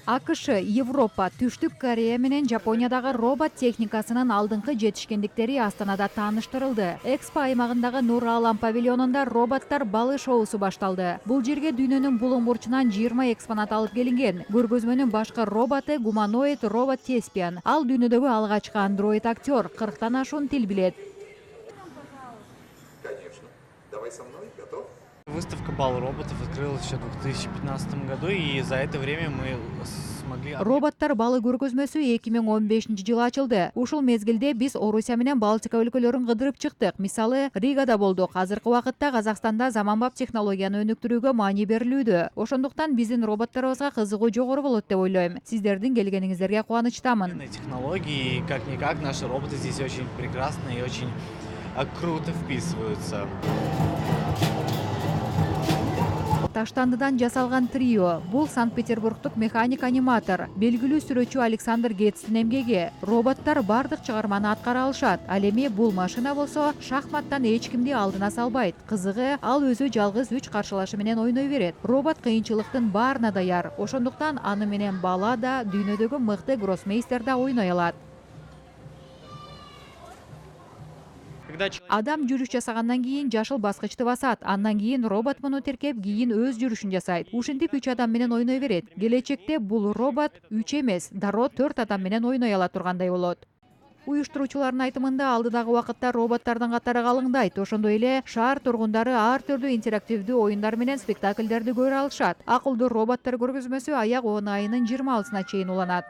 АКШ, Европа, Түштүк Корея менен Жапониядагы робот техникасынын алдыңкы жетишкендиктери Астанада тааныштырылды. Экспо аймагындагы Нур Алам павильонунда роботтор балы шоусу башталды. Бул жерге дүйнөнүн булуң бурчунан 20 экспонат алып келинген. Көргөзмөнүн башкы роботу гуманоид робот Теспиан. Ал дүйнөдөгү алгачкы андроид актер, 40тан ашуун тил билет. Конечно. Давай со мной, готов? Выставка «Бал роботов» открылась еще в 2015 году, и за это время мы смогли... Роботтор балы көргөзмөсү 2015-жылы ачылды. Ушул мезгилде биз Орусия менен Балтика өлкөлөрүн кыдырып чыктык. Мисалы, Ригада болдук. Азыркы убакытта Казакстанда заманбап технологияны өнүктүрүүгө маани берилүүдө. Ошондуктан биздин роботторубузга кызыгуу жогору болот деп ойлойм. Сиздердин келгениңиздерге кубанычтамын. Технологии, как-никак, наши роботы здесь очень прекрасно и очень круто вписываются. Таштандыдан жасалган трио. Бул Санкт-Петербургдук механик-аниматор, белгилүү сүрөтчү Александр Гетстин эмгеги. Роботтор бардык чыгарманы аткара алышат. Ал эми бул машина болсо шахматтан эч кимди алдына салбайт. Кызыгы, ал өзү жалгыз 3 каршылашы менен ойной берет. Робот кыйынчылыктын баарына даяр. Ошондуктан аны менен бала да, дүйнөдөгү мыкты гроссмейстер да ойной алат. Адам жүрүш жасагандан кийин жашыл баскычты басат. Андан кийин робот муну теркеп, кийин өз жүрүшүн жасайт. Ушинтип 3 адам менен ойной берет. Келечекте бул робот 3 эмес, дароо 4 адам менен ойной ала тургандай болот. Уюштуруучулардын айтымында алдыдагы убакытта роботтордун катары калыңдайт. Ошондой эле шаар тургундары ар түрдүү интерактивдүү оюндар менен спектакльдерди көрө алышат. Акылдуу роботтор көргөзмөсү аяк 10 айынын 26-сына чейин уланат.